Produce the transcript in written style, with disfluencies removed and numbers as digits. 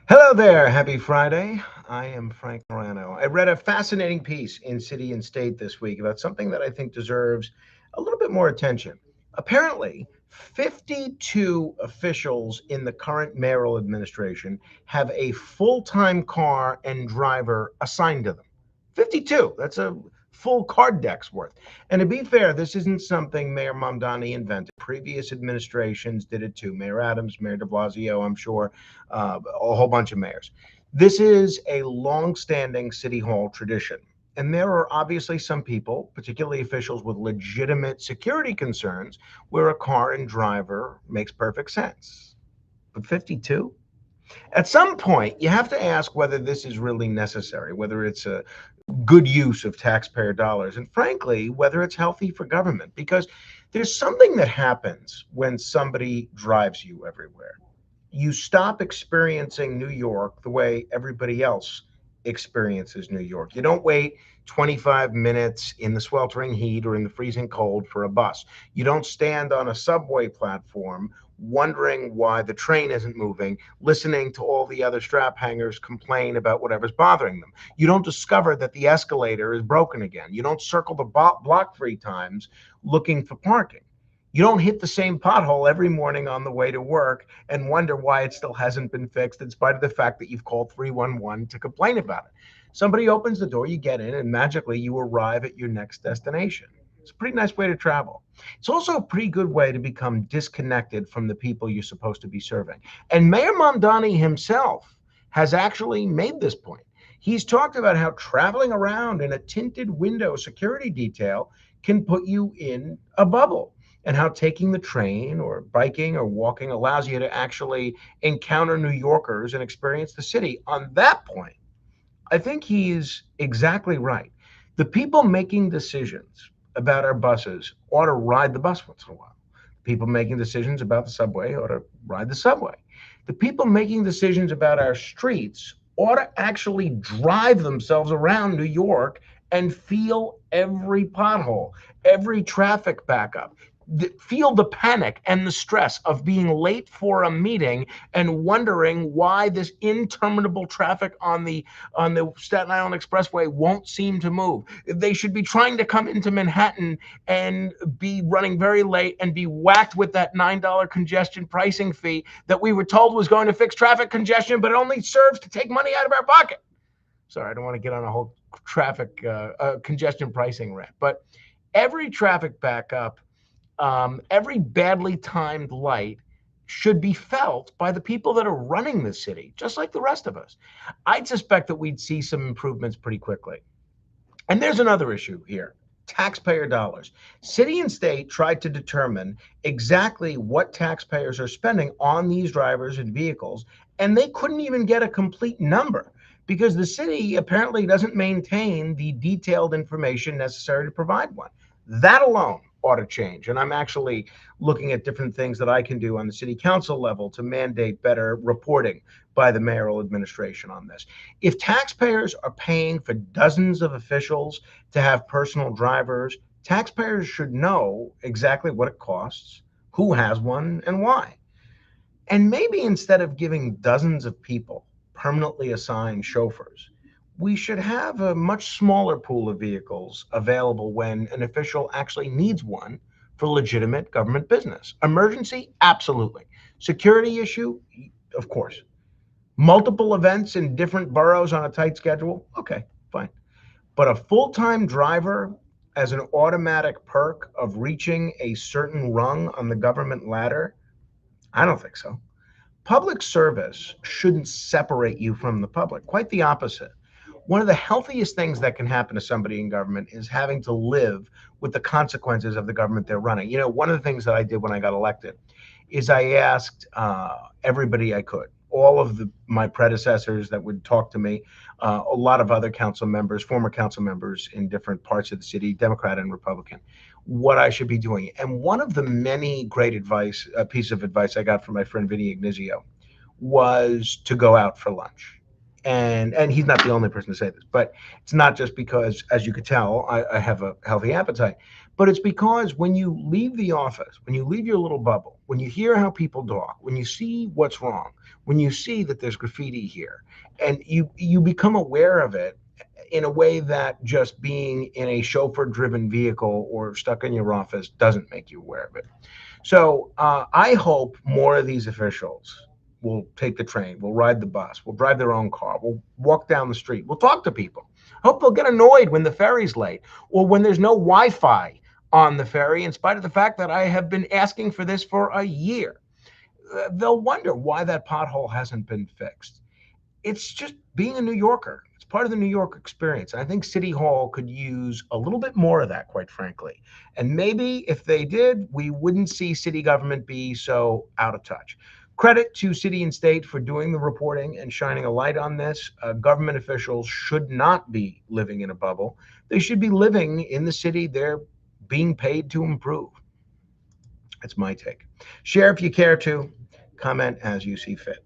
Hello there. Happy Friday. I am Frank Morano. I read a fascinating piece in City and State this week about something that I think deserves a little bit more attention. Apparently, 52 officials in the current mayoral administration have a full time car and driver assigned to them. 52. That's a full card deck's worth. And to be fair, this isn't something Mayor Mamdani invented. Previous administrations did it too. Mayor Adams, Mayor de Blasio, I'm sure, a whole bunch of mayors. This is a long-standing city hall tradition. And there are obviously some people, particularly officials with legitimate security concerns, where a car and driver makes perfect sense. But 52? At some point, you have to ask whether this is really necessary, whether it's a good use of taxpayer dollars, and frankly, whether it's healthy for government. Because there's something that happens when somebody drives you everywhere. You stop experiencing New York the way everybody else experiences New York. You don't wait 25 minutes in the sweltering heat or in the freezing cold for a bus. You don't stand on a subway platform wondering why the train isn't moving, listening to all the other strap hangers complain about whatever's bothering them. You don't discover that the escalator is broken again. You don't circle the block 3 times looking for parking. You don't hit the same pothole every morning on the way to work and wonder why it still hasn't been fixed, in spite of the fact that you've called 311 to complain about it. Somebody opens the door, you get in, and magically you arrive at your next destination. It's a pretty nice way to travel. It's also a pretty good way to become disconnected from the people you're supposed to be serving. And Mayor Mamdani himself has actually made this point. He's talked about how traveling around in a tinted window security detail can put you in a bubble, and how taking the train or biking or walking allows you to actually encounter New Yorkers and experience the city. On that point, I think he's exactly right. The people making decisions about our buses ought to ride the bus once in a while. People making decisions about the subway ought to ride the subway. The people making decisions about our streets ought to actually drive themselves around New York and feel every pothole, every traffic backup, feel the panic and the stress of being late for a meeting and wondering why this interminable traffic on the Staten Island Expressway won't seem to move. They should be trying to come into Manhattan and be running very late and be whacked with that $9 congestion pricing fee that we were told was going to fix traffic congestion, but it only serves to take money out of our pocket. Sorry, I don't want to get on a whole traffic congestion pricing rant, but every traffic backup, every badly timed light should be felt by the people that are running the city, just like the rest of us. I'd suspect that we'd see some improvements pretty quickly. And there's another issue here: taxpayer dollars. City and state tried to determine exactly what taxpayers are spending on these drivers and vehicles, and they couldn't even get a complete number because the city apparently doesn't maintain the detailed information necessary to provide one. That alone ought to change. And I'm actually looking at different things that I can do on the city council level to mandate better reporting by the mayoral administration on this. If taxpayers are paying for dozens of officials to have personal drivers, taxpayers should know exactly what it costs, who has one, and why. And maybe instead of giving dozens of people permanently assigned chauffeurs, we should have a much smaller pool of vehicles available when an official actually needs one for legitimate government business. Emergency? Absolutely. Security issue? Of course. Multiple events in different boroughs on a tight schedule? Okay, fine. But a full time driver as an automatic perk of reaching a certain rung on the government ladder? I don't think so. Public service shouldn't separate you from the public, quite the opposite. One of the healthiest things that can happen to somebody in government is having to live with the consequences of the government they're running. You know, one of the things that I did when I got elected is I asked everybody I could, all of my predecessors that would talk to me, a lot of other council members, former council members in different parts of the city, Democrat and Republican, what I should be doing. And one of the many great advice, a piece of advice I got from my friend Vinny Ignizio, was to go out for lunch. And he's not the only person to say this, but it's not just because, as you could tell, I have a healthy appetite, But it's because when you leave the office, when you leave your little bubble, when you hear how people talk, when you see what's wrong, when you see that there's graffiti here, and you become aware of it in a way that just being in a chauffeur-driven vehicle or stuck in your office doesn't make you aware of it. So I hope more of these officials will take the train, will ride the bus, will drive their own car, will walk down the street, will talk to people. I hope they'll get annoyed when the ferry's late or when there's no Wi-Fi on the ferry, in spite of the fact that I have been asking for this for a year. They'll wonder why that pothole hasn't been fixed. It's just being a New Yorker. It's part of the New York experience. I think City Hall could use a little bit more of that, quite frankly. And maybe if they did, we wouldn't see city government be so out of touch. Credit to city and state for doing the reporting and shining a light on this. Government officials should not be living in a bubble. They should be living in the city they're being paid to improve. That's my take. Share if you care to. Comment as you see fit.